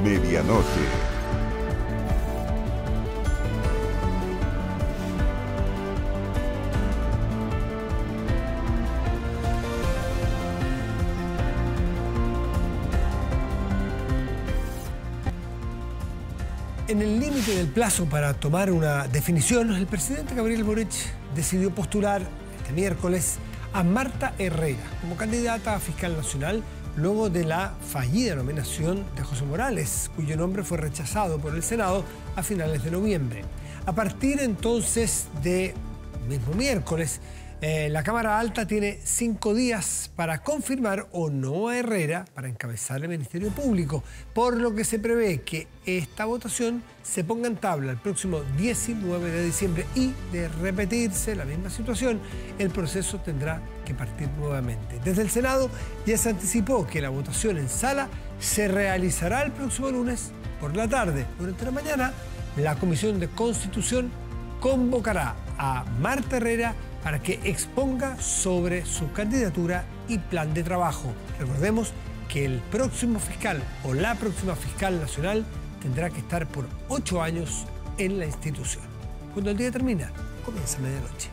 Medianoche. En el límite del plazo para tomar una definición, el presidente Gabriel Boric decidió postular este miércoles a Marta Herrera como candidata a fiscal nacional luego de la fallida nominación de José Morales, cuyo nombre fue rechazado por el Senado a finales de noviembre. A partir entonces de mismo miércoles, la Cámara Alta tiene 5 días para confirmar o no a Herrera para encabezar el Ministerio Público, por lo que se prevé que esta votación se ponga en tabla el próximo 19 de diciembre y, de repetirse la misma situación, el proceso tendrá que partir nuevamente. Desde el Senado ya se anticipó que la votación en sala se realizará el próximo lunes por la tarde. Durante la mañana, la Comisión de Constitución convocará a Marta Herrera para que exponga sobre su candidatura y plan de trabajo. Recordemos que el próximo fiscal o la próxima fiscal nacional tendrá que estar por 8 años en la institución. Cuando el día termina, comienza medianoche.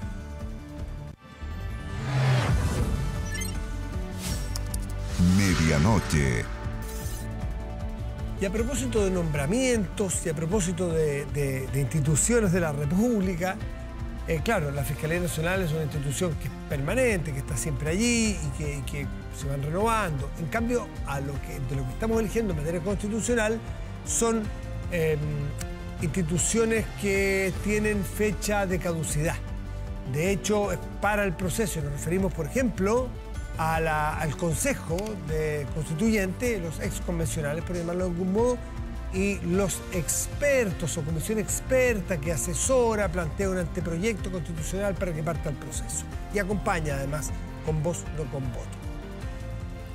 Medianoche. Y a propósito de nombramientos y a propósito de instituciones de la República, claro, la Fiscalía Nacional es una institución que es permanente, que está siempre allí y que se van renovando. En cambio, de lo que estamos eligiendo en materia constitucional son instituciones que tienen fecha de caducidad. De hecho, es para el proceso. Nos referimos, por ejemplo, al Consejo Constituyente, los exconvencionales, por llamarlo de algún modo, y los expertos o comisión experta que asesora, plantea un anteproyecto constitucional para que parta el proceso. Y acompaña, además, con voz, no con voto.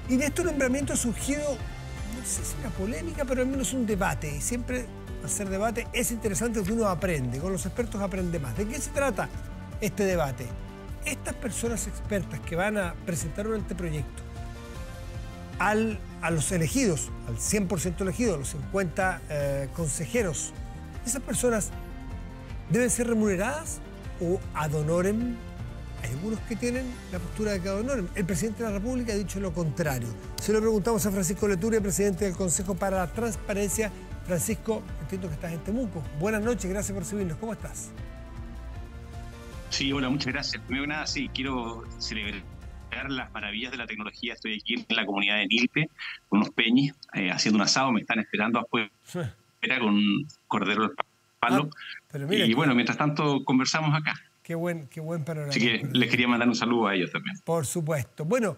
Y de este nombramiento ha surgido, no sé si una polémica, pero al menos un debate. Y siempre hacer debate es interesante porque uno aprende. Con los expertos aprende más. ¿De qué se trata este debate? Estas personas expertas que van a presentar un anteproyecto a los elegidos, al 100% elegidos, a los 50 consejeros, ¿esas personas deben ser remuneradas o ad honorem? Hay algunos que tienen la postura de que ad honorem. El presidente de la República ha dicho lo contrario. Se lo preguntamos a Francisco Leturier, presidente del Consejo para la Transparencia. Francisco, entiendo que estás en Temuco. Buenas noches, gracias por recibirnos. ¿Cómo estás? Sí, hola, muchas gracias. Primero que nada, sí, quiero celebrar las maravillas de la tecnología. Estoy aquí en la comunidad de Nilpe, con unos peñis, haciendo un asado. Me están esperando afuera con un cordero al palo. Y bueno, mientras tanto conversamos acá. Qué buen panorama. Así que les quería mandar un saludo a ellos también. Por supuesto. Bueno,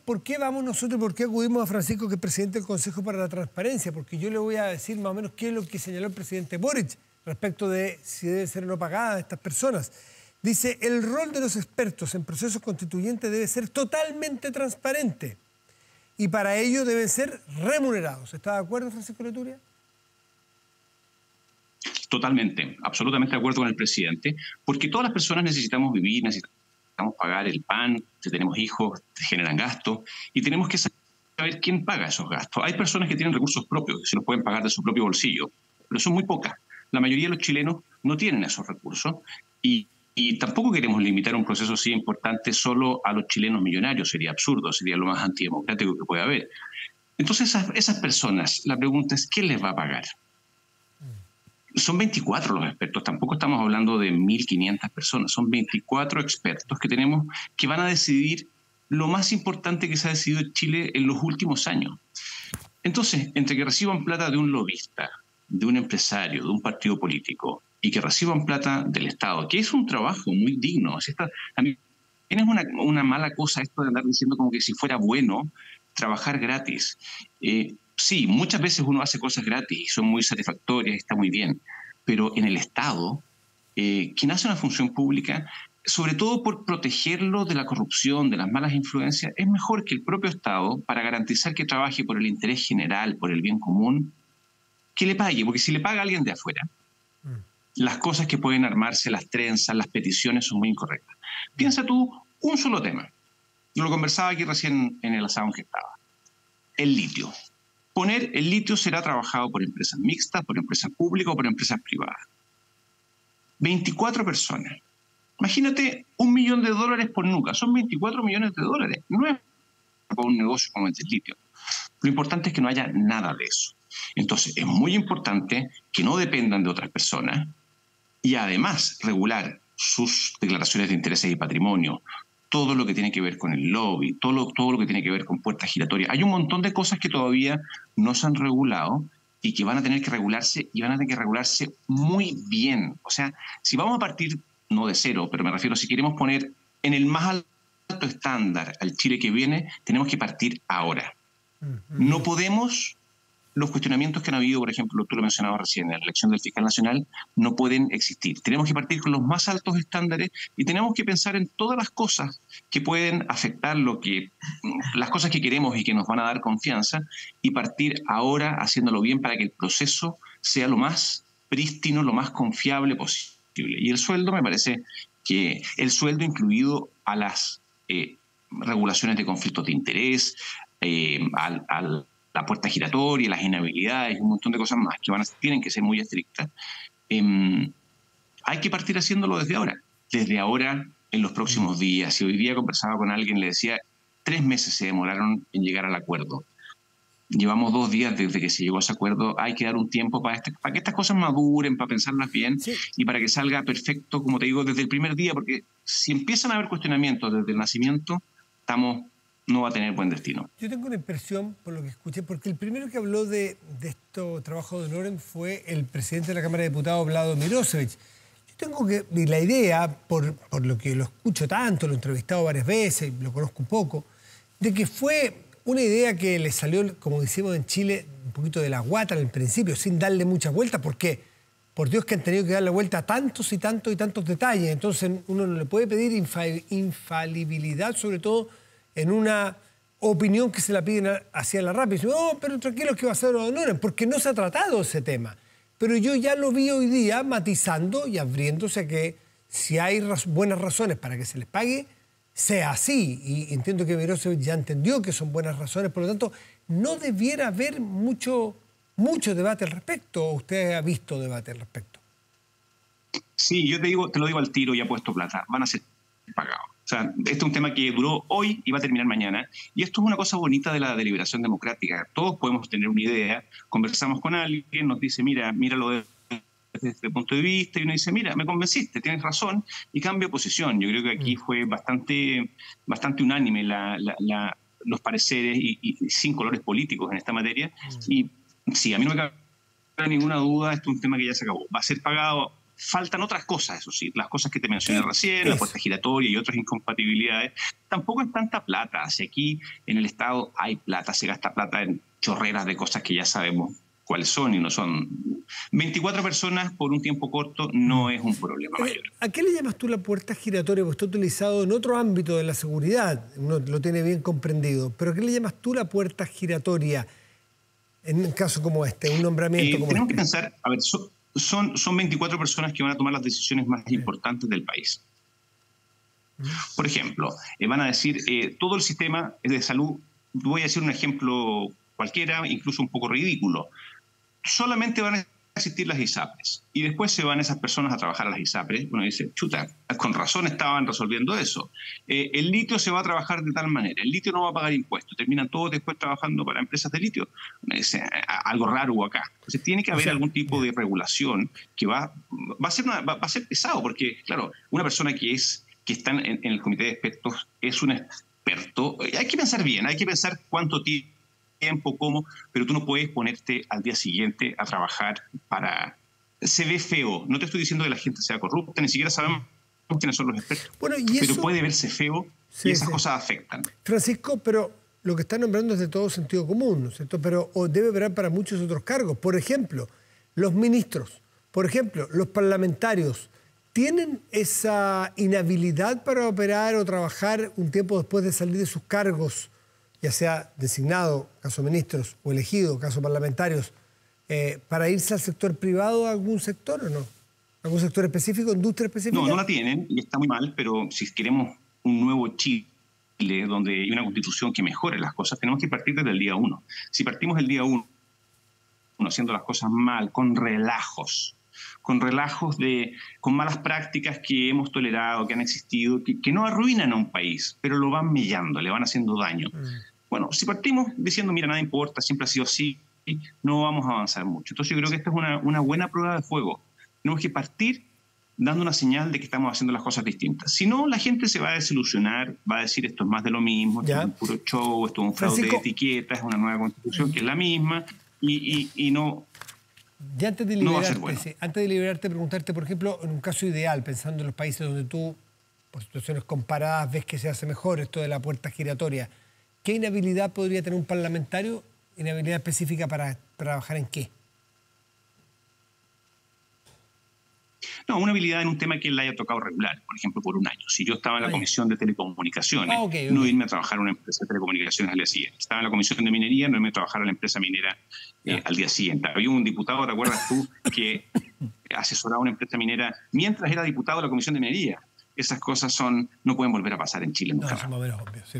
¿por qué vamos nosotros, por qué acudimos a Francisco, que es presidente del Consejo para la Transparencia? Porque yo le voy a decir más o menos qué es lo que señaló el presidente Boric respecto de si deben ser o no pagadas estas personas. Dice, el rol de los expertos en procesos constituyentes debe ser totalmente transparente y para ello deben ser remunerados. ¿Está de acuerdo, Francisco Leturier? Totalmente, absolutamente de acuerdo con el presidente, porque todas las personas necesitamos vivir, necesitamos pagar el pan, si tenemos hijos, generan gastos, y tenemos que saber quién paga esos gastos. Hay personas que tienen recursos propios, que se los pueden pagar de su propio bolsillo, pero son muy pocas. La mayoría de los chilenos no tienen esos recursos y tampoco queremos limitar un proceso así importante solo a los chilenos millonarios. Sería absurdo, sería lo más antidemocrático que puede haber. Entonces, esas personas, la pregunta es, ¿quién les va a pagar? Son 24 los expertos, tampoco estamos hablando de 1.500 personas, son 24 expertos que tenemos que van a decidir lo más importante que se ha decidido en Chile en los últimos años. Entonces, entre que reciban plata de un lobista, de un empresario, de un partido político, y que reciban plata del Estado, que es un trabajo muy digno. A mí es una mala cosa esto de andar diciendo como que si fuera bueno trabajar gratis. Sí, muchas veces uno hace cosas gratis y son muy satisfactorias, está muy bien, pero en el Estado, quien hace una función pública, sobre todo por protegerlo de la corrupción, de las malas influencias, es mejor que el propio Estado, para garantizar que trabaje por el interés general, por el bien común, que le pague, porque si le paga a alguien de afuera, las cosas que pueden armarse, las trenzas, las peticiones son muy incorrectas. Piensa tú un solo tema. Yo lo conversaba aquí recién en el asado en que estaba. El litio. poner el litio será trabajado por empresas mixtas, por empresas públicas o por empresas privadas. 24 personas. Imagínate $1 millón por nuca, son 24 millones de dólares. No es para un negocio como el del litio. Lo importante es que no haya nada de eso. Entonces, es muy importante que no dependan de otras personas y además regular sus declaraciones de intereses y patrimonio, todo lo que tiene que ver con el lobby, todo lo que tiene que ver con puertas giratorias. Hay un montón de cosas que todavía no se han regulado y que van a tener que regularse y van a tener que regularse muy bien. O sea, si vamos a partir, no de cero, pero me refiero, si queremos poner en el más alto estándar al Chile que viene, tenemos que partir ahora. No podemos, los cuestionamientos que han habido, por ejemplo, tú lo mencionabas recién, en la elección del fiscal nacional, no pueden existir. Tenemos que partir con los más altos estándares y tenemos que pensar en todas las cosas que pueden afectar las cosas que queremos y que nos van a dar confianza y partir ahora haciéndolo bien para que el proceso sea lo más prístino, lo más confiable posible. Y el sueldo, me parece que el sueldo incluido a las regulaciones de conflictos de interés, la puerta giratoria, las inhabilidades, un montón de cosas más que tienen que ser muy estrictas. Hay que partir haciéndolo desde ahora en los próximos días. Si hoy día conversaba con alguien, le decía, 3 meses se demoraron en llegar al acuerdo. Llevamos 2 días desde que se llegó a ese acuerdo. Hay que dar un tiempo para que estas cosas maduren, para pensarlas bien, sí, y para que salga perfecto, como te digo, desde el primer día, porque si empiezan a haber cuestionamientos desde el nacimiento, no va a tener buen destino. Yo tengo una impresión, por lo que escuché, porque el primero que habló de estos trabajos de Loren fue el presidente de la Cámara de Diputados, Vlado Mirosevic. Yo tengo la idea, por lo que lo escucho tanto, lo he entrevistado varias veces, lo conozco un poco, de que fue una idea que le salió, como decimos en Chile, un poquito de la guata al principio, sin darle muchas vueltas, porque por Dios que han tenido que darle vuelta a tantos y tantos y tantos detalles. Entonces uno no le puede pedir infalibilidad, sobre todo en una opinión que se la piden hacia la rápida. Y dicen, oh, pero tranquilos que va a ser Loren, porque no se ha tratado ese tema. Pero yo ya lo vi hoy día matizando y abriéndose a que si hay buenas razones para que se les pague, sea así. Y entiendo que Mirosevic ya entendió que son buenas razones, por lo tanto, no debiera haber mucho debate al respecto. ¿O usted ha visto debate al respecto? Sí, yo te lo digo al tiro y apuesto plata. Van a ser pagados. O sea, este es un tema que duró hoy y va a terminar mañana. Y esto es una cosa bonita de la deliberación democrática. Todos podemos tener una idea, conversamos con alguien, nos dice, míralo desde este punto de vista, y uno dice, mira, me convenciste, tienes razón, y cambio de posición. Yo creo que aquí fue bastante unánime los pareceres y sin colores políticos en esta materia. Y sí, a mí no me cabe ninguna duda, esto es un tema que ya se acabó. Va a ser pagado. Faltan otras cosas, eso sí, las cosas que te mencioné recién, la puerta giratoria y otras incompatibilidades. Tampoco es tanta plata. Si aquí en el Estado hay plata, se gasta plata en chorreras de cosas que ya sabemos cuáles son y no son. 24 personas por un tiempo corto no es un problema mayor. ¿A qué le llamas tú la puerta giratoria? Porque está utilizado en otro ámbito de la seguridad, uno lo tiene bien comprendido, pero ¿a qué le llamas tú la puerta giratoria en un caso como este, un nombramiento como tenemos este? Que pensar, a ver, son 24 personas que van a tomar las decisiones más importantes del país. Por ejemplo, van a decir, todo el sistema de salud, voy a decir un ejemplo cualquiera, incluso un poco ridículo, solamente van a existir las ISAPRES y después se van esas personas a trabajar a las ISAPRES. Uno dice, chuta, con razón estaban resolviendo eso. El litio se va a trabajar de tal manera, el litio no va a pagar impuestos, terminan todos después trabajando para empresas de litio. Uno dice, algo raro hubo acá. Entonces tiene que haber algún tipo de regulación que va a ser pesado, porque claro, una persona que está en el comité de expertos es un experto. Hay que pensar bien, hay que pensar cuánto tiempo, cómo, pero tú no puedes ponerte al día siguiente a trabajar para... Se ve feo. No te estoy diciendo que la gente sea corrupta, ni siquiera sabemos quiénes son los expertos. Bueno, pero puede verse feo y esas cosas afectan. Francisco, pero lo que está nombrando es de todo sentido común, ¿no es cierto? Pero debe operar para muchos otros cargos. Por ejemplo, los ministros, por ejemplo, los parlamentarios, ¿tienen esa inhabilidad para operar o trabajar un tiempo después de salir de sus cargos, ya sea designado, caso ministros, o elegido, caso parlamentarios, para irse al sector privado, a algún sector o no? ¿Algún sector específico, industria específica? No la tienen y está muy mal, pero si queremos un nuevo Chile donde hay una constitución que mejore las cosas, tenemos que partir desde el día 1. Si partimos el día 1 haciendo las cosas mal, con relajos con malas prácticas que hemos tolerado, que han existido, que no arruinan a un país, pero lo van mellando, le van haciendo daño. Bueno, si partimos diciendo, mira, nada importa, siempre ha sido así, no vamos a avanzar mucho. Entonces yo creo que esta es una buena prueba de fuego. Tenemos que partir dando una señal de que estamos haciendo las cosas distintas. Si no, la gente se va a desilusionar, va a decir esto es más de lo mismo, esto es un puro show, esto es un fraude de etiquetas, es una nueva constitución que es la misma y no... Ya antes de liberarte, preguntarte, por ejemplo, en un caso ideal, pensando en los países donde tú, por situaciones comparadas, ves que se hace mejor esto de la puerta giratoria, ¿qué inhabilidad podría tener un parlamentario? ¿Inhabilidad específica para trabajar en qué? No, una habilidad en un tema que le haya tocado regular, por ejemplo, por un año. Si yo estaba en la Comisión de Telecomunicaciones, no irme a trabajar a una empresa de telecomunicaciones al día siguiente. Estaba en la Comisión de Minería, no irme a trabajar a la empresa minera al día siguiente. Había un diputado, ¿te acuerdas tú?, que asesoraba a una empresa minera mientras era diputado de la Comisión de Minería. Esas cosas no pueden volver a pasar en Chile nunca. No, son más o menos obvios, sí.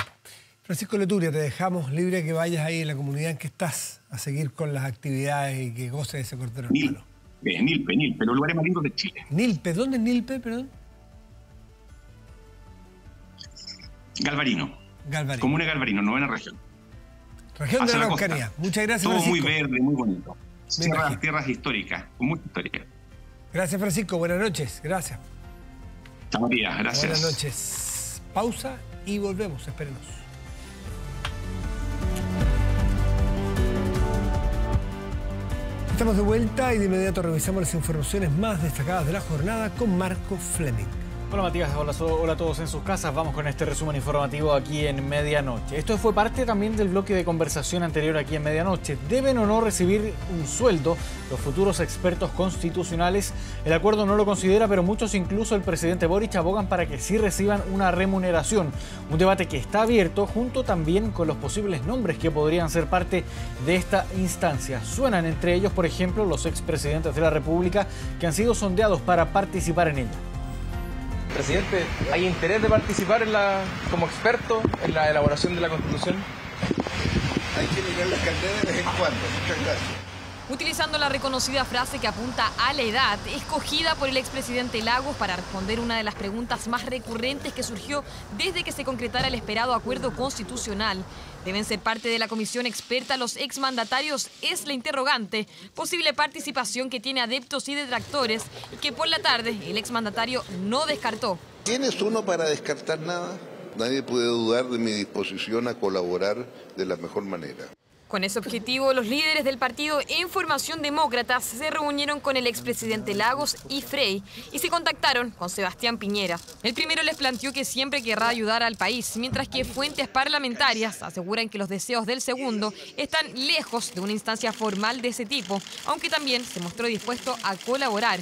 Francisco Letuglia, te dejamos libre que vayas ahí en la comunidad en que estás a seguir con las actividades y que goces de ese cordero hermano. Nilpe, los lugares más lindos de Chile. Nilpe, ¿dónde es Nilpe, perdón? Galvarino. Comuna de Galvarino, 9ª región. Región de la Araucanía. Muchas gracias, todo Francisco. Muy verde, muy bonito. Tierras históricas, con mucha historia. Gracias, Francisco. Buenas noches. Gracias. Chao, Matías. Gracias. Buenas noches. Pausa y volvemos. Espérenos. Estamos de vuelta y de inmediato revisamos las informaciones más destacadas de la jornada con Marco Fleming. Hola Matías, hola a todos en sus casas. Vamos con este resumen informativo aquí en Medianoche. Esto fue parte también del bloque de conversación anterior aquí en Medianoche. ¿Deben o no recibir un sueldo los futuros expertos constitucionales? El acuerdo no lo considera, pero muchos, incluso el presidente Boric, abogan para que sí reciban una remuneración. Un debate que está abierto junto también con los posibles nombres que podrían ser parte de esta instancia. Suenan entre ellos, por ejemplo, los expresidentes de la República que han sido sondeados para participar en ella. Presidente, ¿hay interés de participar como experto en la elaboración de la Constitución? Hay que mirar las carteras de vez en cuando. Muchas gracias. Utilizando la reconocida frase que apunta a la edad, escogida por el expresidente Lagos para responder una de las preguntas más recurrentes que surgió desde que se concretara el esperado acuerdo constitucional. ¿Deben ser parte de la comisión experta los exmandatarios? Es la interrogante. Posible participación que tiene adeptos y detractores y que por la tarde el exmandatario no descartó. ¿Quién es uno para descartar nada? Nadie puede dudar de mi disposición a colaborar de la mejor manera. Con ese objetivo, los líderes del partido En Formación Demócratas se reunieron con el expresidente Lagos y Frey y se contactaron con Sebastián Piñera. El primero les planteó que siempre querrá ayudar al país, mientras que fuentes parlamentarias aseguran que los deseos del segundo están lejos de una instancia formal de ese tipo, aunque también se mostró dispuesto a colaborar.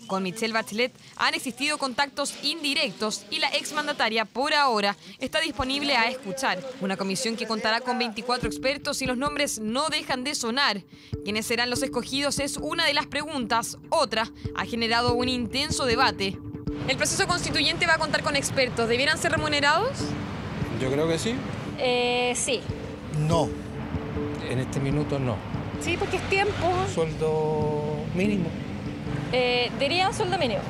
Con Michelle Bachelet han existido contactos indirectos y la exmandataria por ahora está disponible a escuchar. Una comisión que contará con 24 expertos y los nombres no dejan de sonar. ¿Quiénes serán los escogidos? Es una de las preguntas. Otra ha generado un intenso debate. ¿El proceso constituyente va a contar con expertos? ¿Debieran ser remunerados? Yo creo que sí. Sí. No. En este minuto no. Sí, porque es tiempo. Sueldo mínimo. Diría un sueldo mínimo.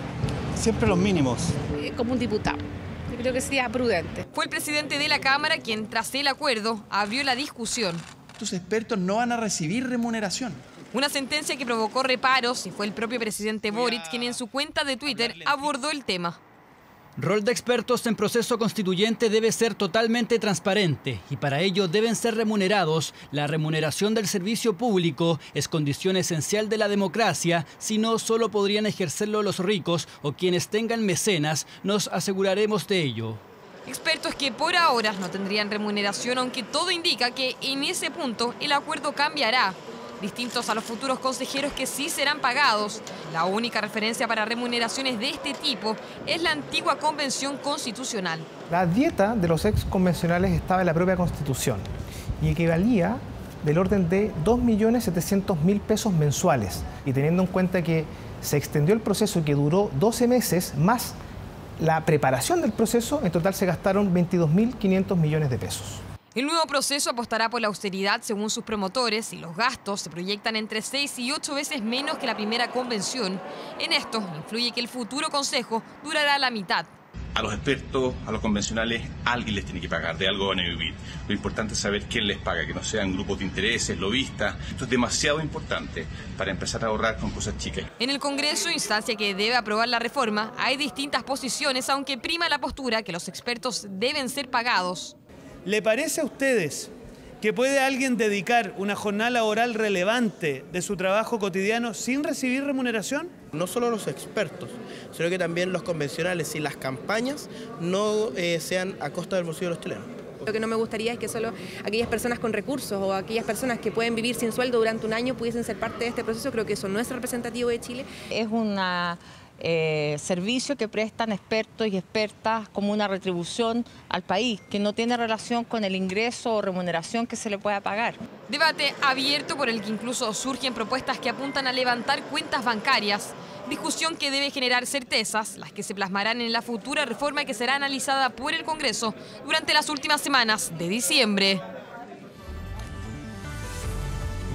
Siempre los mínimos. Como un diputado. Yo creo que sería prudente. Fue el presidente de la Cámara quien, tras el acuerdo, abrió la discusión. Estos expertos no van a recibir remuneración. Una sentencia que provocó reparos y fue el propio presidente Boric quien en su cuenta de Twitter abordó el tema. Rol de expertos en proceso constituyente debe ser totalmente transparente y para ello deben ser remunerados. La remuneración del servicio público es condición esencial de la democracia, si no solo podrían ejercerlo los ricos o quienes tengan mecenas, nos aseguraremos de ello. Expertos que por ahora no tendrían remuneración, aunque todo indica que en ese punto el acuerdo cambiará. Distintos a los futuros consejeros que sí serán pagados. La única referencia para remuneraciones de este tipo es la antigua Convención Constitucional. La dieta de los ex convencionales estaba en la propia Constitución y equivalía del orden de 2.700.000 pesos mensuales. Y teniendo en cuenta que se extendió el proceso que duró 12 meses más la preparación del proceso, en total se gastaron 22.500 millones de pesos. El nuevo proceso apostará por la austeridad según sus promotores y los gastos se proyectan entre 6 y 8 veces menos que la primera convención. En esto influye que el futuro consejo durará la mitad. A los expertos, a los convencionales, alguien les tiene que pagar, de algo van a vivir. Lo importante es saber quién les paga, que no sean grupos de intereses, lobistas. Esto es demasiado importante para empezar a ahorrar con cosas chicas. En el Congreso, instancia que debe aprobar la reforma, hay distintas posiciones, aunque prima la postura que los expertos deben ser pagados. ¿Le parece a ustedes que puede alguien dedicar una jornada laboral relevante de su trabajo cotidiano sin recibir remuneración? No solo los expertos, sino que también los convencionales y las campañas no sean a costa del bolsillo de los chilenos. Lo que no me gustaría es que solo aquellas personas con recursos o aquellas personas que pueden vivir sin sueldo durante un año pudiesen ser parte de este proceso. Creo que eso no es representativo de Chile. Es una servicio que prestan expertos y expertas como una retribución al país, que no tiene relación con el ingreso o remuneración que se le pueda pagar. Debate abierto por el que incluso surgen propuestas que apuntan a levantar cuentas bancarias. Discusión que debe generar certezas, las que se plasmarán en la futura reforma que será analizada por el Congreso durante las últimas semanas de diciembre.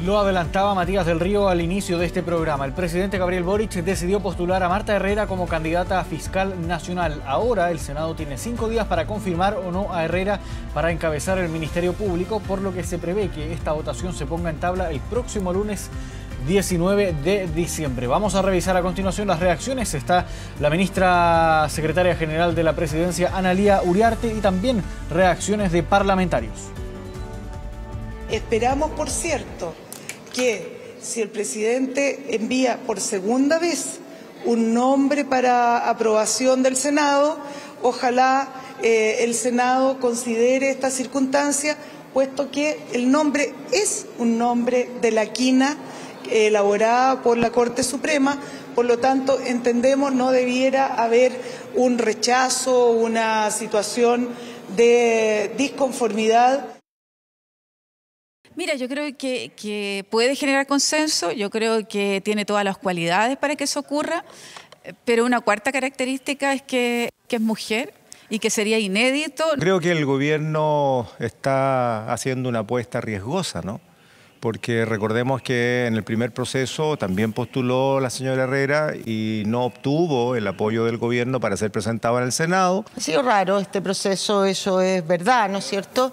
Lo adelantaba Matías del Río al inicio de este programa. El presidente Gabriel Boric decidió postular a Marta Herrera como candidata a fiscal nacional. Ahora el Senado tiene 5 días para confirmar o no a Herrera para encabezar el Ministerio Público, por lo que se prevé que esta votación se ponga en tabla el próximo lunes 19 de diciembre. Vamos a revisar a continuación las reacciones. Está la ministra secretaria general de la Presidencia, Analía Uriarte, y también reacciones de parlamentarios. Esperamos, por cierto, que si el presidente envía por segunda vez un nombre para aprobación del Senado, ojalá el Senado considere esta circunstancia, puesto que el nombre es un nombre de la quina elaborada por la Corte Suprema, por lo tanto entendemos no debiera haber un rechazo, una situación de disconformidad. Mira, yo creo que puede generar consenso, yo creo que tiene todas las cualidades para que eso ocurra, pero una cuarta característica es que es mujer y que sería inédito. Creo que el gobierno está haciendo una apuesta riesgosa, ¿no? Porque recordemos que en el primer proceso también postuló la señora Herrera y no obtuvo el apoyo del gobierno para ser presentada en el Senado. Ha sido raro este proceso, eso es verdad, ¿no es cierto?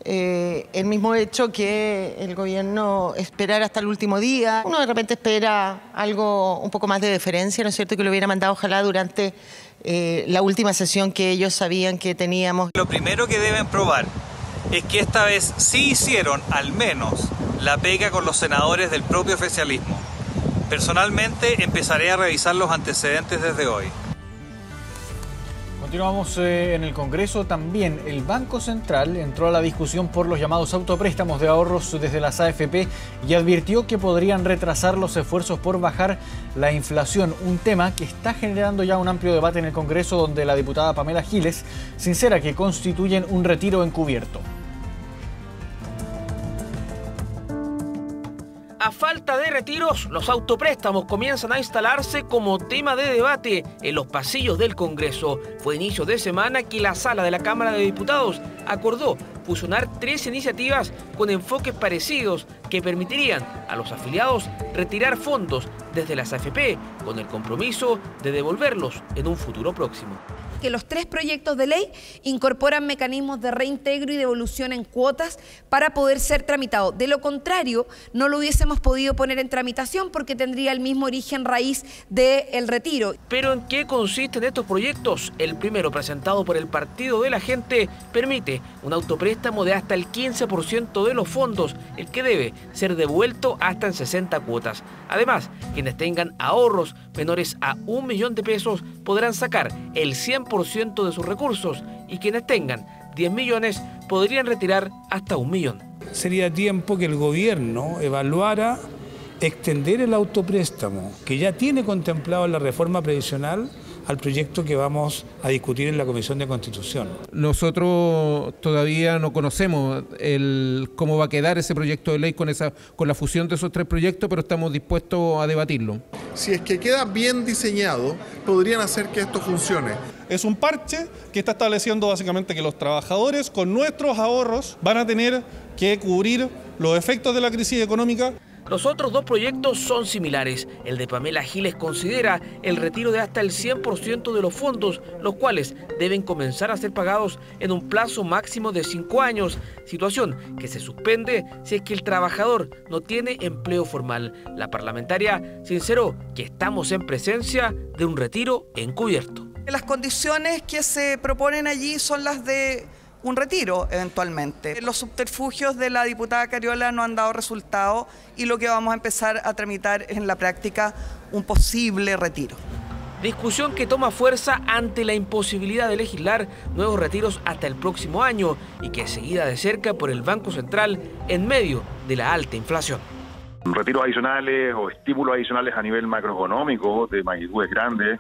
El mismo hecho que el gobierno esperara hasta el último día. Uno de repente espera algo un poco más de deferencia, ¿no es cierto? Que lo hubiera mandado ojalá durante la última sesión que ellos sabían que teníamos. Lo primero que deben probar es que esta vez sí hicieron al menos la pega con los senadores del propio oficialismo. Personalmente empezaré a revisar los antecedentes desde hoy. Continuamos en el Congreso. También el Banco Central entró a la discusión por los llamados autopréstamos de ahorros desde las AFP y advirtió que podrían retrasar los esfuerzos por bajar la inflación, un tema que está generando ya un amplio debate en el Congreso, donde la diputada Pamela Giles sincera que constituyen un retiro encubierto. A falta de retiros, los autopréstamos comienzan a instalarse como tema de debate en los pasillos del Congreso. Fue a inicio de semana que la sala de la Cámara de Diputados acordó fusionar 3 iniciativas con enfoques parecidos que permitirían a los afiliados retirar fondos desde las AFP con el compromiso de devolverlos en un futuro próximo. Que los 3 proyectos de ley incorporan mecanismos de reintegro y devolución en cuotas para poder ser tramitados. De lo contrario, no lo hubiésemos podido poner en tramitación porque tendría el mismo origen raíz del retiro. ¿Pero en qué consisten estos proyectos? El primero, presentado por el Partido de la Gente, permite un autopréstamo de hasta el 15% de los fondos, el que debe ser devuelto hasta en 60 cuotas. Además, quienes tengan ahorros menores a 1 millón de pesos podrán sacar el 100% de sus recursos y quienes tengan 10 millones podrían retirar hasta 1 millón. Sería tiempo que el gobierno evaluara extender el autopréstamo que ya tiene contemplado en la reforma previsional al proyecto que vamos a discutir en la Comisión de Constitución. Nosotros todavía no conocemos cómo va a quedar ese proyecto de ley con la fusión de esos 3 proyectos, pero estamos dispuestos a debatirlo. Si es que queda bien diseñado, podrían hacer que esto funcione. es un parche que está estableciendo básicamente que los trabajadores con nuestros ahorros van a tener que cubrir los efectos de la crisis económica. Los otros dos proyectos son similares. El de Pamela Giles considera el retiro de hasta el 100% de los fondos, los cuales deben comenzar a ser pagados en un plazo máximo de 5 años, situación que se suspende si es que el trabajador no tiene empleo formal. La parlamentaria sinceró que estamos en presencia de un retiro encubierto. Las condiciones que se proponen allí son las de un retiro eventualmente. Los subterfugios de la diputada Cariola no han dado resultado y lo que vamos a empezar a tramitar en la práctica un posible retiro. Discusión que toma fuerza ante la imposibilidad de legislar nuevos retiros hasta el próximo año y que es seguida de cerca por el Banco Central en medio de la alta inflación. Retiros adicionales o estímulos adicionales a nivel macroeconómico de magnitudes grandes,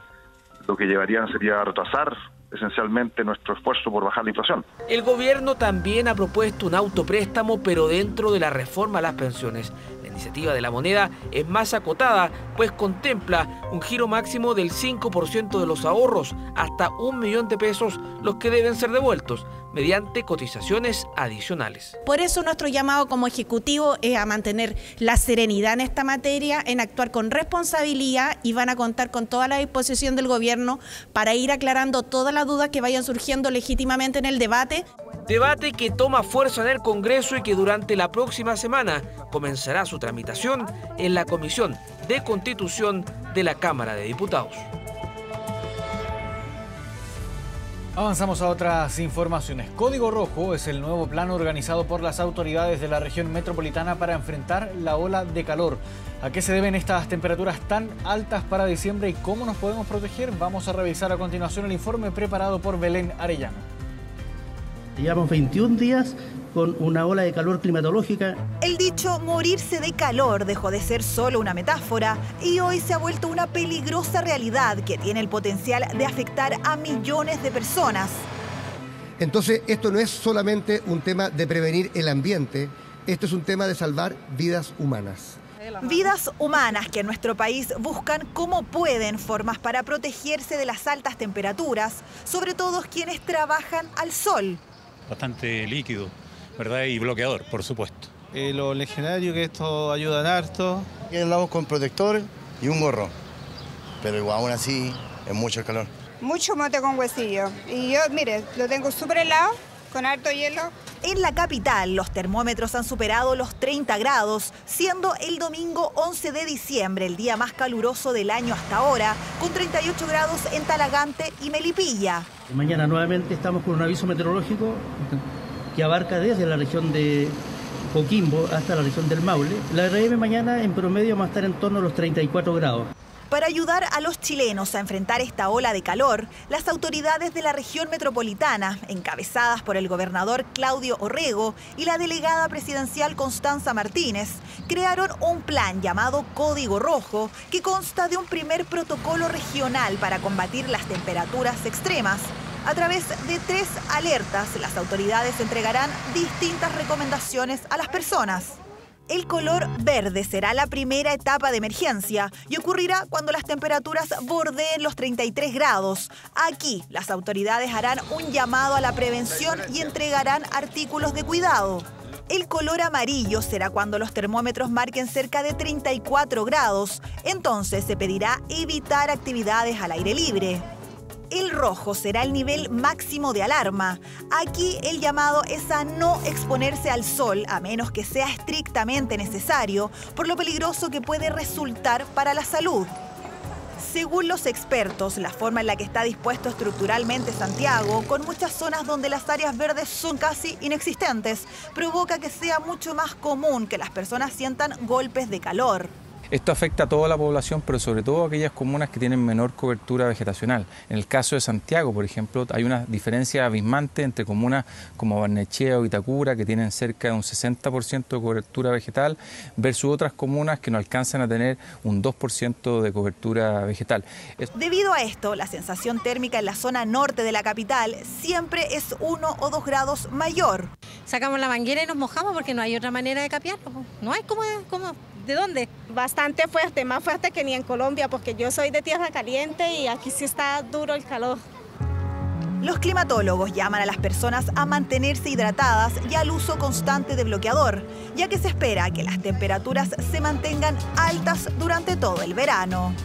lo que llevarían sería a retrasar esencialmente nuestro esfuerzo por bajar la inflación. El gobierno también ha propuesto un autopréstamo, pero dentro de la reforma a las pensiones. La iniciativa de la moneda es más acotada, pues contempla un giro máximo del 5% de los ahorros, hasta 1 millón de pesos, los que deben ser devueltos mediante cotizaciones adicionales. Por eso nuestro llamado como Ejecutivo es a mantener la serenidad en esta materia, en actuar con responsabilidad, y van a contar con toda la disposición del gobierno para ir aclarando todas las dudas que vayan surgiendo legítimamente en el debate. Debate que toma fuerza en el Congreso y que durante la próxima semana comenzará su tramitación en la Comisión de Constitución de la Cámara de Diputados. Avanzamos a otras informaciones. Código Rojo es el nuevo plan organizado por las autoridades de la región metropolitana para enfrentar la ola de calor. ¿A qué se deben estas temperaturas tan altas para diciembre y cómo nos podemos proteger? Vamos a revisar a continuación el informe preparado por Belén Arellano. Llevamos 21 días con una ola de calor climatológica. El dicho morirse de calor dejó de ser solo una metáfora y hoy se ha vuelto una peligrosa realidad que tiene el potencial de afectar a millones de personas. Entonces, esto no es solamente un tema de prevenir el ambiente, esto es un tema de salvar vidas humanas. Vidas humanas que en nuestro país buscan como pueden formas para protegerse de las altas temperaturas, sobre todo quienes trabajan al sol. Bastante líquido, ¿verdad? Y bloqueador, por supuesto. Los legionarios, que esto ayudan harto. Aquí andamos con protector y un gorro, pero igual aún así es mucho el calor. Mucho mote con huesillo. Y yo, mire, lo tengo súper helado, con harto hielo. En la capital, los termómetros han superado los 30 grados, siendo el domingo 11 de diciembre el día más caluroso del año hasta ahora, con 38 grados en Talagante y Melipilla. Mañana nuevamente estamos con un aviso meteorológico que abarca desde la región de Coquimbo hasta la región del Maule. La RM mañana en promedio va a estar en torno a los 34 grados. Para ayudar a los chilenos a enfrentar esta ola de calor, las autoridades de la región metropolitana, encabezadas por el gobernador Claudio Orrego y la delegada presidencial Constanza Martínez, crearon un plan llamado Código Rojo, que consta de un primer protocolo regional para combatir las temperaturas extremas. A través de 3 alertas, las autoridades entregarán distintas recomendaciones a las personas. El color verde será la primera etapa de emergencia y ocurrirá cuando las temperaturas bordeen los 33 grados. Aquí, las autoridades harán un llamado a la prevención y entregarán artículos de cuidado. El color amarillo será cuando los termómetros marquen cerca de 34 grados. Entonces se pedirá evitar actividades al aire libre. El rojo será el nivel máximo de alarma. Aquí el llamado es a no exponerse al sol a menos que sea estrictamente necesario, por lo peligroso que puede resultar para la salud. Según los expertos, la forma en la que está dispuesto estructuralmente Santiago, con muchas zonas donde las áreas verdes son casi inexistentes, provoca que sea mucho más común que las personas sientan golpes de calor. Esto afecta a toda la población, pero sobre todo a aquellas comunas que tienen menor cobertura vegetacional. En el caso de Santiago, por ejemplo, hay una diferencia abismante entre comunas como Barnechea o Vitacura, que tienen cerca de un 60% de cobertura vegetal, versus otras comunas que no alcanzan a tener un 2% de cobertura vegetal. Debido a esto, la sensación térmica en la zona norte de la capital siempre es 1 o 2 grados mayor. Sacamos la manguera y nos mojamos porque no hay otra manera de capearlo. No hay cómo. ¿De dónde? Bastante fuerte, más fuerte que ni en Colombia, porque yo soy de tierra caliente y aquí sí está duro el calor. Los climatólogos llaman a las personas a mantenerse hidratadas y al uso constante de bloqueador, ya que se espera que las temperaturas se mantengan altas durante todo el verano.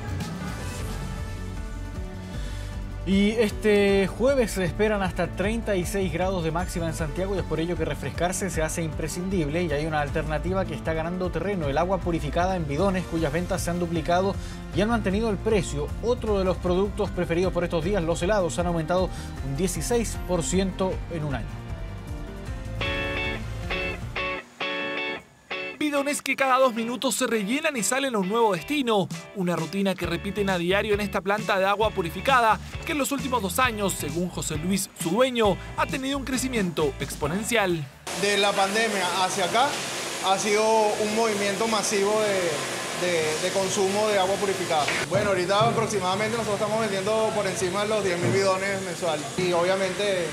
Y este jueves se esperan hasta 36 grados de máxima en Santiago y es por ello que refrescarse se hace imprescindible y hay una alternativa que está ganando terreno, el agua purificada en bidones cuyas ventas se han duplicado y han mantenido el precio. Otro de los productos preferidos por estos días, los helados, han aumentado un 16% en un año. Bidones que cada 2 minutos se rellenan y salen a un nuevo destino. Una rutina que repiten a diario en esta planta de agua purificada, que en los últimos 2 años, según José Luis, su dueño, ha tenido un crecimiento exponencial. De la pandemia hacia acá ha sido un movimiento masivo de consumo de agua purificada. Bueno, ahorita aproximadamente nosotros estamos vendiendo por encima de los 10.000 bidones mensuales. Y obviamente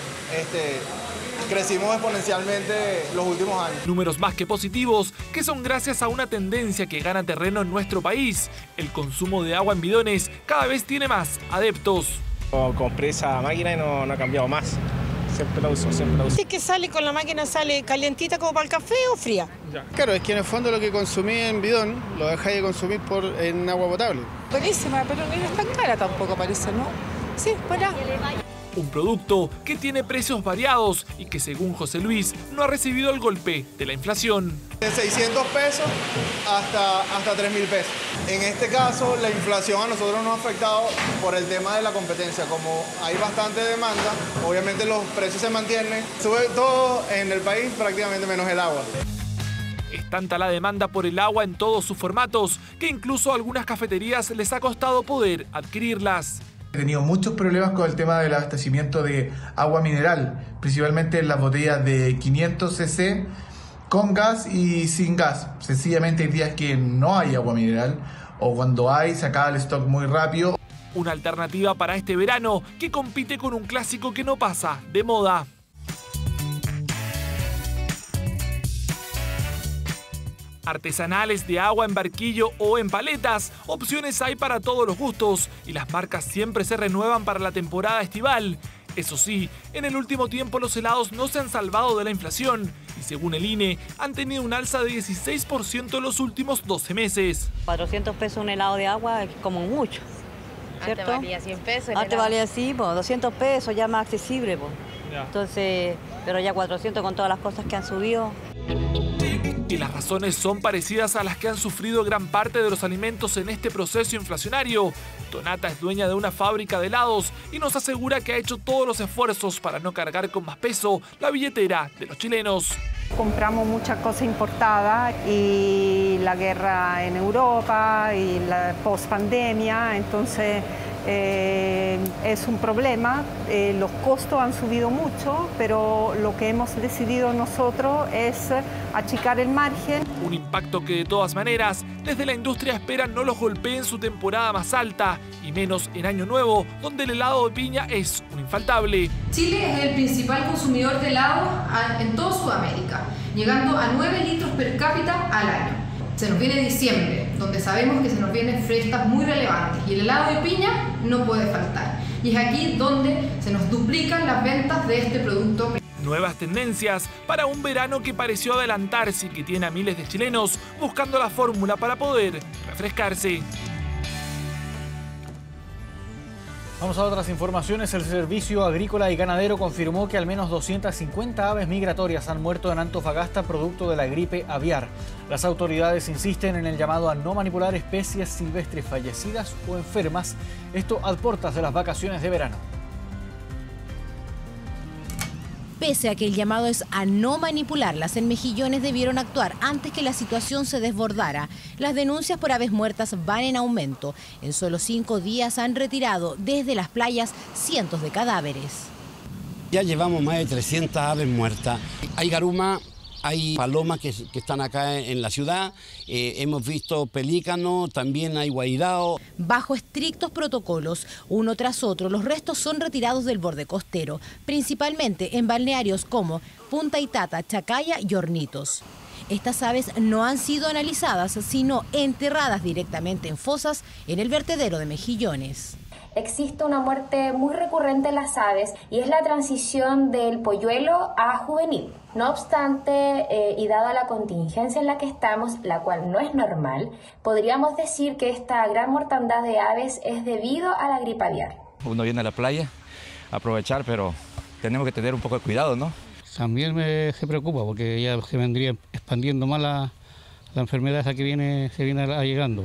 crecimos exponencialmente los últimos años. Números más que positivos, que son gracias a una tendencia que gana terreno en nuestro país. El consumo de agua en bidones cada vez tiene más adeptos. Compré esa máquina y no ha cambiado más. Siempre la uso, siempre la uso. ¿Sí que sale con la máquina, sale calientita como para el café o fría? Ya. Claro, es que en el fondo lo que consumí en bidón lo dejáis de consumir en agua potable. Buenísima, pero no es tan cara tampoco parece, ¿no? Sí, para. Un producto que tiene precios variados y que, según José Luis, no ha recibido el golpe de la inflación. De 600 pesos hasta 3.000 pesos. En este caso, la inflación a nosotros nos ha afectado por el tema de la competencia. Como hay bastante demanda, obviamente los precios se mantienen. Sube todo en el país, prácticamente menos el agua. Es tanta la demanda por el agua en todos sus formatos que incluso a algunas cafeterías les ha costado poder adquirirlas. He tenido muchos problemas con el tema del abastecimiento de agua mineral, principalmente en las botellas de 500 cc con gas y sin gas. Sencillamente hay días que no hay agua mineral o cuando hay se acaba el stock muy rápido. Una alternativa para este verano que compite con un clásico que no pasa de moda. Artesanales de agua en barquillo o en paletas, opciones hay para todos los gustos y las marcas siempre se renuevan para la temporada estival. Eso sí, en el último tiempo los helados no se han salvado de la inflación y según el INE han tenido un alza de 16% en los últimos 12 meses. 400 pesos un helado de agua es como mucho, ¿cierto? Antes valía 100 pesos. Antes valía así, 200 pesos ya más accesible. Entonces, pero ya 400 con todas las cosas que han subido. Y las razones son parecidas a las que han sufrido gran parte de los alimentos en este proceso inflacionario. Donata es dueña de una fábrica de helados y nos asegura que ha hecho todos los esfuerzos para no cargar con más peso la billetera de los chilenos. Compramos muchas cosas importadas y la guerra en Europa y la post-pandemia, entonces es un problema. Los costos han subido mucho, pero lo que hemos decidido nosotros es achicar el margen. Un impacto que de todas maneras desde la industria esperan no los golpee en su temporada más alta y menos en Año Nuevo, donde el helado de piña es un infaltable. Chile es el principal consumidor de helado en toda Sudamérica, llegando a 9 litros per cápita al año. Se nos viene diciembre, donde sabemos que se nos vienen fiestas muy relevantes y el helado de piña no puede faltar. Y es aquí donde se nos duplican las ventas de este producto. Nuevas tendencias para un verano que pareció adelantarse y que tiene a miles de chilenos buscando la fórmula para poder refrescarse. Vamos a otras informaciones. El Servicio Agrícola y Ganadero confirmó que al menos 250 aves migratorias han muerto en Antofagasta producto de la gripe aviar. Las autoridades insisten en el llamado a no manipular especies silvestres fallecidas o enfermas, esto a puertas de las vacaciones de verano. Pese a que el llamado es a no manipularlas, en Mejillones debieron actuar antes que la situación se desbordara. Las denuncias por aves muertas van en aumento. En solo 5 días han retirado desde las playas cientos de cadáveres. Ya llevamos más de 300 aves muertas. Hay garuma, hay palomas que están acá en la ciudad, hemos visto pelícanos, también hay guairao. Bajo estrictos protocolos, uno tras otro, los restos son retirados del borde costero, principalmente en balnearios como Punta Itata, Chacaya y Hornitos. Estas aves no han sido analizadas, sino enterradas directamente en fosas en el vertedero de Mejillones. existe una muerte muy recurrente en las aves y es la transición del polluelo a juvenil. No obstante, y dada la contingencia en la que estamos, la cual no es normal, podríamos decir que esta gran mortandad de aves es debido a la gripe aviar. Uno viene a la playa a aprovechar, pero tenemos que tener un poco de cuidado, ¿no? También se preocupa porque ya se vendría expandiendo más la enfermedad esa que viene llegando.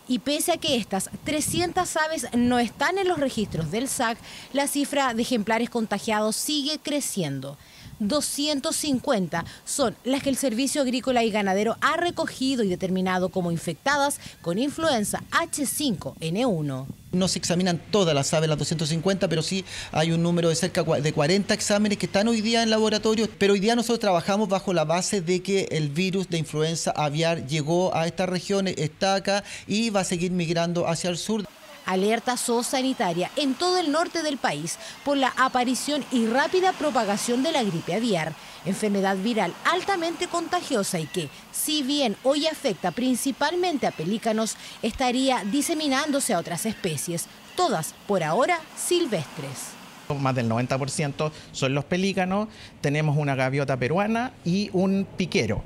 Y pese a que estas 300 aves no están en los registros del SAC, la cifra de ejemplares contagiados sigue creciendo. 250 son las que el Servicio Agrícola y Ganadero ha recogido y determinado como infectadas con influenza H5N1. No se examinan todas las aves, las 250, pero sí hay un número de cerca de 40 exámenes que están hoy día en laboratorio. Pero hoy día nosotros trabajamos bajo la base de que el virus de influenza aviar llegó a estas regiones, está acá y va a seguir migrando hacia el sur. Alerta zoosanitaria en todo el norte del país por la aparición y rápida propagación de la gripe aviar, enfermedad viral altamente contagiosa y que, si bien hoy afecta principalmente a pelícanos, estaría diseminándose a otras especies, todas por ahora silvestres. Más del 90% son los pelícanos, tenemos una gaviota peruana y un piquero.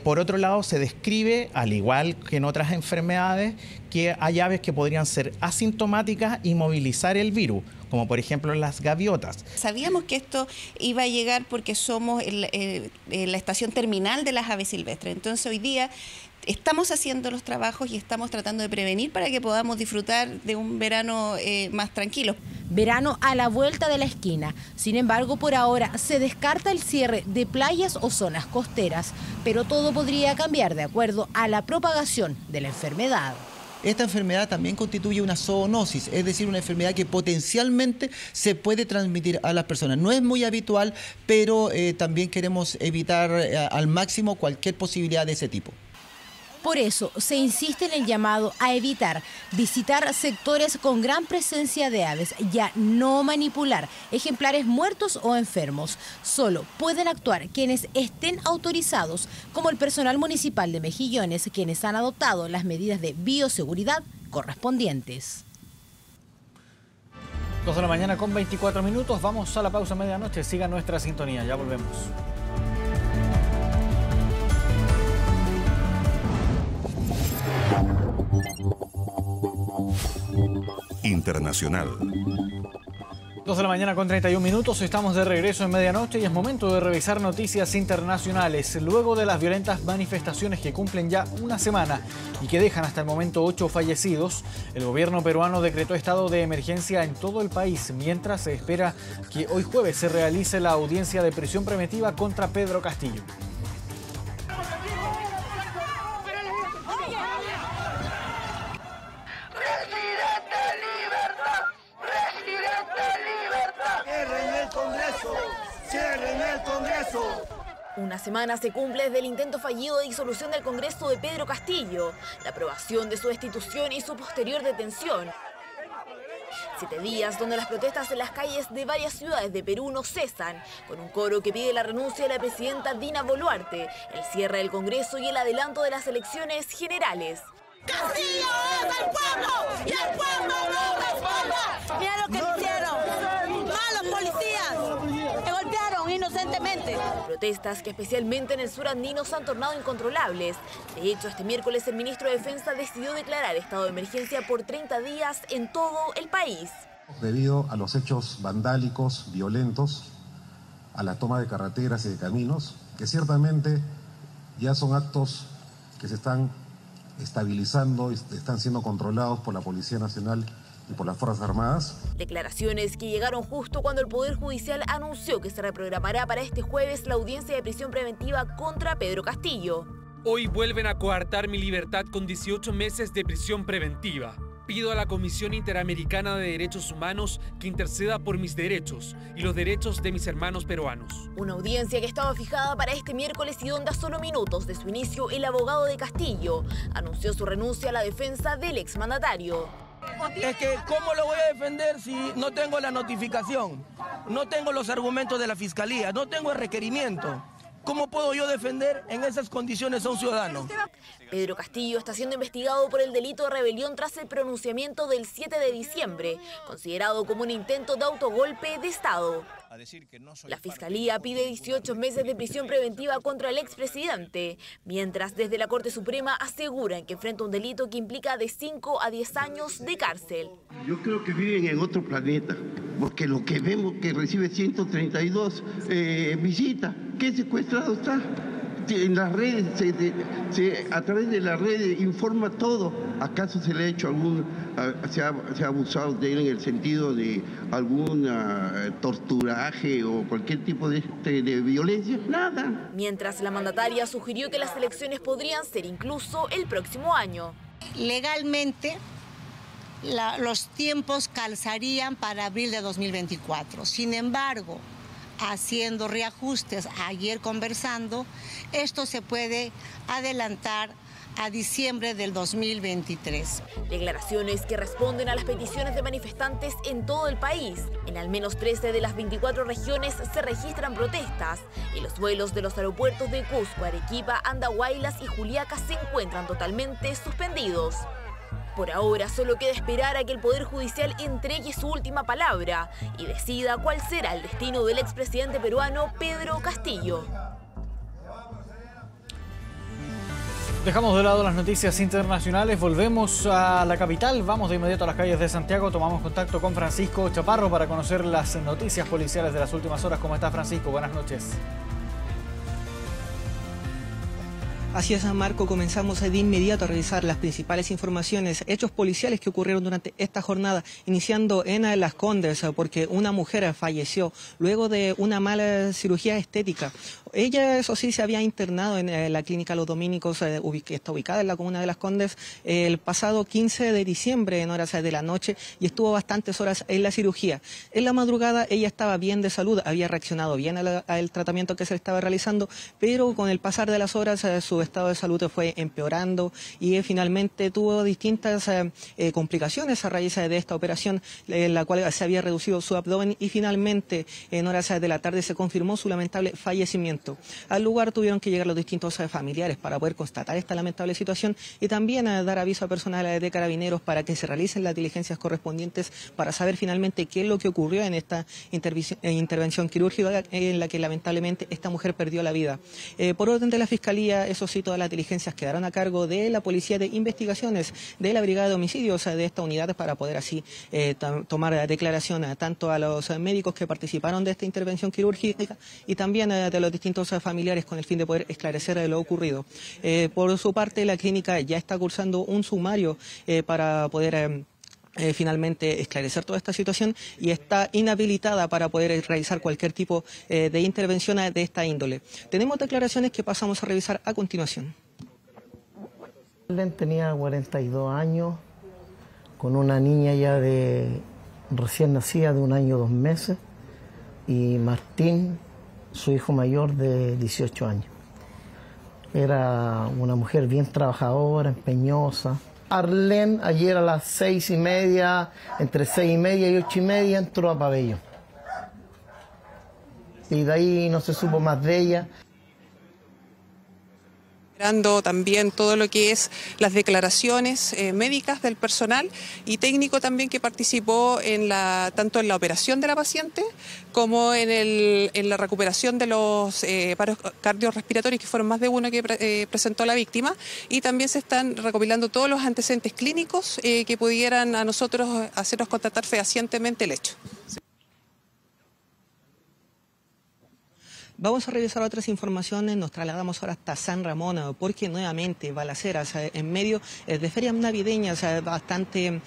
Por otro lado, se describe, al igual que en otras enfermedades, que hay aves que podrían ser asintomáticas y movilizar el virus, como por ejemplo las gaviotas. Sabíamos que esto iba a llegar porque somos la estación terminal de las aves silvestres, entonces hoy día estamos haciendo los trabajos y estamos tratando de prevenir para que podamos disfrutar de un verano más tranquilo. Verano a la vuelta de la esquina. Sin embargo, por ahora se descarta el cierre de playas o zonas costeras, pero todo podría cambiar de acuerdo a la propagación de la enfermedad. Esta enfermedad también constituye una zoonosis, es decir, una enfermedad que potencialmente se puede transmitir a las personas. No es muy habitual, pero también queremos evitar al máximo cualquier posibilidad de ese tipo. Por eso se insiste en el llamado a evitar visitar sectores con gran presencia de aves y a no manipular ejemplares muertos o enfermos. Solo pueden actuar quienes estén autorizados, como el personal municipal de Mejillones, quienes han adoptado las medidas de bioseguridad correspondientes. 2 de la mañana con 24 minutos. Vamos a la pausa medianoche. Siga nuestra sintonía. Ya volvemos. Internacional. 2 de la mañana con 31 minutos, estamos de regreso en medianoche y es momento de revisar noticias internacionales. Luego de las violentas manifestaciones que cumplen ya una semana y que dejan hasta el momento 8 fallecidos, el gobierno peruano decretó estado de emergencia en todo el país, mientras se espera que hoy jueves se realice la audiencia de prisión preventiva contra Pedro Castillo. Una semana se cumple desde el intento fallido de disolución del Congreso de Pedro Castillo, la aprobación de su destitución y su posterior detención. 7 días donde las protestas en las calles de varias ciudades de Perú no cesan, con un coro que pide la renuncia de la presidenta Dina Boluarte, el cierre del Congreso y el adelanto de las elecciones generales. ¡Castillo es el pueblo! ¡Y el pueblo no responda! ¡Mira lo que hicieron! ¡Malos policías! ¡Me golpearon inocentemente! Protestas que especialmente en el sur andino se han tornado incontrolables. De hecho, este miércoles el ministro de Defensa decidió declarar estado de emergencia por 30 días en todo el país. Debido a los hechos vandálicos, violentos, a la toma de carreteras y de caminos, que ciertamente ya son actos que se están estabilizando y están siendo controlados por la Policía Nacional y por las Fuerzas Armadas. Declaraciones que llegaron justo cuando el Poder Judicial anunció que se reprogramará para este jueves la audiencia de prisión preventiva contra Pedro Castillo. Hoy vuelven a coartar mi libertad con 18 meses de prisión preventiva. Pido a la Comisión Interamericana de Derechos Humanos que interceda por mis derechos y los derechos de mis hermanos peruanos. Una audiencia que estaba fijada para este miércoles y donde a solo minutos de su inicio el abogado de Castillo anunció su renuncia a la defensa del exmandatario. Es que ¿cómo lo voy a defender si no tengo la notificación? No tengo los argumentos de la Fiscalía, no tengo el requerimiento. ¿Cómo puedo yo defender en esas condiciones a un ciudadano? Pedro Castillo está siendo investigado por el delito de rebelión tras el pronunciamiento del 7 de diciembre, considerado como un intento de autogolpe de Estado. La Fiscalía pide 18 meses de prisión preventiva contra el expresidente, mientras desde la Corte Suprema aseguran que enfrenta un delito que implica de 5 a 10 años de cárcel. Yo creo que viven en otro planeta, porque lo que vemos que recibe 132 visitas, ¿qué secuestrado está? En las redes, a través de las redes informa todo. ¿Acaso se le ha hecho se ha abusado de él en el sentido de algún torturaje o cualquier tipo de violencia? Nada. Mientras la mandataria sugirió que las elecciones podrían ser incluso el próximo año. Legalmente, los tiempos calzarían para abril de 2024. Sin embargo, haciendo reajustes, ayer conversando, esto se puede adelantar a diciembre del 2023. Declaraciones que responden a las peticiones de manifestantes en todo el país. En al menos 13 de las 24 regiones se registran protestas y los vuelos de los aeropuertos de Cusco, Arequipa, Andahuaylas y Juliaca se encuentran totalmente suspendidos. Por ahora solo queda esperar a que el Poder Judicial entregue su última palabra y decida cuál será el destino del expresidente peruano Pedro Castillo. Dejamos de lado las noticias internacionales, volvemos a la capital, vamos de inmediato a las calles de Santiago, tomamos contacto con Francisco Chaparro para conocer las noticias policiales de las últimas horas. ¿Cómo está, Francisco? Buenas noches. Así es, Marco, comenzamos de inmediato a revisar las principales informaciones, hechos policiales que ocurrieron durante esta jornada, iniciando en Las Condes, porque una mujer falleció luego de una mala cirugía estética. Ella, eso sí, se había internado en la clínica Los Dominicos, que está ubicada en la comuna de Las Condes, el pasado 15 de diciembre en horas de la noche y estuvo bastantes horas en la cirugía. En la madrugada ella estaba bien de salud, había reaccionado bien al tratamiento que se le estaba realizando, pero con el pasar de las horas su estado de salud fue empeorando y finalmente tuvo distintas complicaciones a raíz de esta operación, en la cual se había reducido su abdomen y finalmente en horas de la tarde se confirmó su lamentable fallecimiento. Al lugar tuvieron que llegar los distintos familiares para poder constatar esta lamentable situación y también dar aviso a personal de Carabineros para que se realicen las diligencias correspondientes para saber finalmente qué es lo que ocurrió en esta intervención quirúrgica en la que lamentablemente esta mujer perdió la vida. Por orden de la Fiscalía, eso sí, todas las diligencias quedaron a cargo de la Policía de Investigaciones de la Brigada de Homicidios de esta unidad para poder así tomar declaración tanto a los médicos que participaron de esta intervención quirúrgica y también de los distintos familiares con el fin de poder esclarecer lo ocurrido. Por su parte, la clínica ya está cursando un sumario para poder finalmente esclarecer toda esta situación y está inhabilitada para poder realizar cualquier tipo de intervención de esta índole. Tenemos declaraciones que pasamos a revisar a continuación. Tenía 42 años, con una niña ya recién nacida de 1 año 2 meses, y Martín, su hijo mayor de 18 años. Era una mujer bien trabajadora, empeñosa. Arlene ayer a las 6:30, entre 6:30 y 8:30 entró a Pabellón. Y de ahí no se supo más de ella. También todo lo que es las declaraciones médicas del personal y técnico también que participó tanto en la operación de la paciente como en la recuperación de los paros cardiorrespiratorios, que fueron más de uno que presentó la víctima, y también se están recopilando todos los antecedentes clínicos que pudieran a nosotros hacernos constatar fehacientemente el hecho. Vamos a revisar otras informaciones, nos trasladamos ahora hasta San Ramón porque nuevamente balaceras en medio de ferias navideñas bastante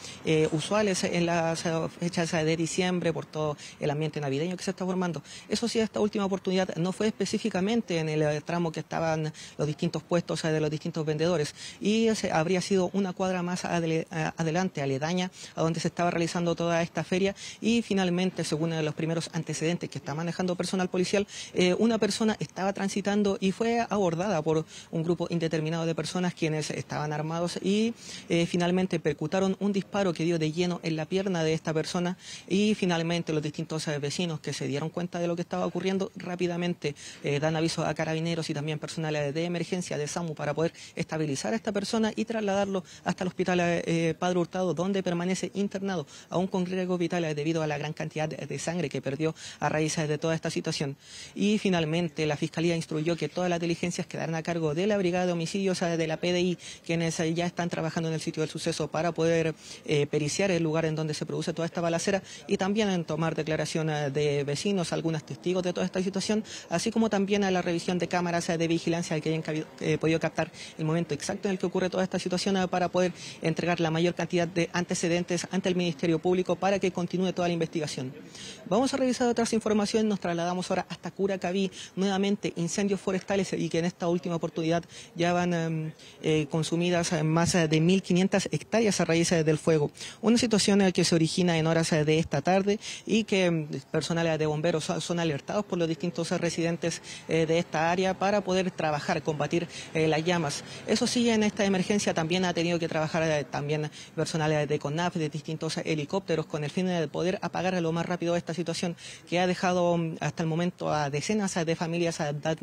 usuales en las fechas de diciembre por todo el ambiente navideño que se está formando. Eso sí, esta última oportunidad no fue específicamente en el tramo que estaban los distintos puestos de los distintos vendedores y habría sido una cuadra más adelante, aledaña a donde se estaba realizando toda esta feria y finalmente, según los primeros antecedentes que está manejando personal policial, una persona estaba transitando y fue abordada por un grupo indeterminado de personas quienes estaban armados y finalmente percutaron un disparo que dio de lleno en la pierna de esta persona y finalmente los distintos vecinos que se dieron cuenta de lo que estaba ocurriendo rápidamente dan aviso a carabineros y también personal de emergencia de SAMU para poder estabilizar a esta persona y trasladarlo hasta el hospital Padre Hurtado, donde permanece internado aún con riesgo vital debido a la gran cantidad de sangre que perdió a raíz de toda esta situación. Y finalmente la Fiscalía instruyó que todas las diligencias quedarán a cargo de la Brigada de Homicidios de la PDI, quienes ya están trabajando en el sitio del suceso para poder periciar el lugar en donde se produce toda esta balacera y también en tomar declaración de vecinos, algunos testigos de toda esta situación, así como también a la revisión de cámaras de vigilancia que hayan podido captar el momento exacto en el que ocurre toda esta situación para poder entregar la mayor cantidad de antecedentes ante el Ministerio Público para que continúe toda la investigación. Vamos a revisar otras informaciones, nos trasladamos ahora hasta Curacaví, nuevamente incendios forestales y que en esta última oportunidad ya van consumidas más de 1.500 hectáreas a raíz del fuego. Una situación que se origina en horas de esta tarde y que personal de bomberos son alertados por los distintos residentes de esta área para poder trabajar, combatir las llamas. Eso sí, en esta emergencia también ha tenido que trabajar también personal de CONAF, de distintos helicópteros, con el fin de poder apagar a lo más rápido esta situación que ha dejado hasta el momento a decenas de familias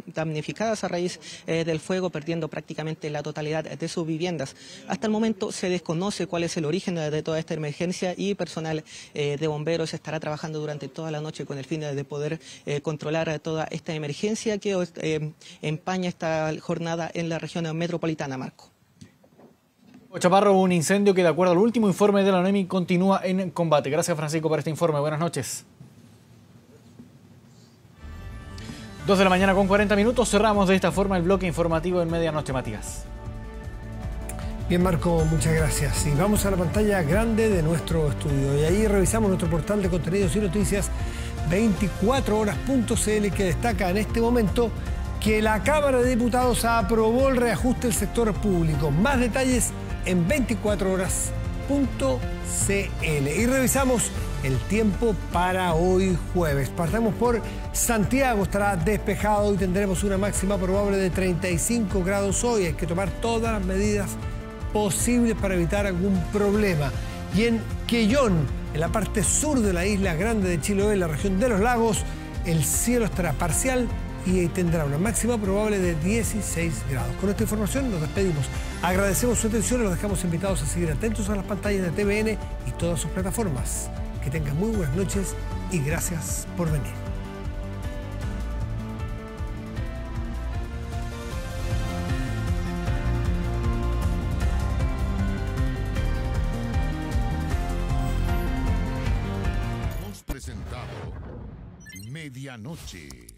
damnificadas a raíz del fuego, perdiendo prácticamente la totalidad de sus viviendas. Hasta el momento se desconoce cuál es el origen de toda esta emergencia y personal de bomberos estará trabajando durante toda la noche con el fin de poder controlar toda esta emergencia que empaña esta jornada en la región metropolitana, Marco. Chaparro, un incendio que de acuerdo al último informe de la ONEMI continúa en combate. Gracias, Francisco, por este informe. Buenas noches. 2 de la mañana con 40 minutos. Cerramos de esta forma el bloque informativo en Medianoche, Matías. Bien, Marco, muchas gracias. Y vamos a la pantalla grande de nuestro estudio. Y ahí revisamos nuestro portal de contenidos y noticias 24horas.cl, que destaca en este momento que la Cámara de Diputados aprobó el reajuste del sector público. Más detalles en 24horas.cl. Y revisamos el tiempo para hoy jueves. Partamos por Santiago, estará despejado y tendremos una máxima probable de 35 grados hoy. Hay que tomar todas las medidas posibles para evitar algún problema. Y en Quellón, en la parte sur de la isla grande de Chiloé, en la región de los lagos, el cielo estará parcial y tendrá una máxima probable de 16 grados. Con esta información nos despedimos. Agradecemos su atención y los dejamos invitados a seguir atentos a las pantallas de TVN y todas sus plataformas. Que tengan muy buenas noches y gracias por venir. Hemos presentado Medianoche.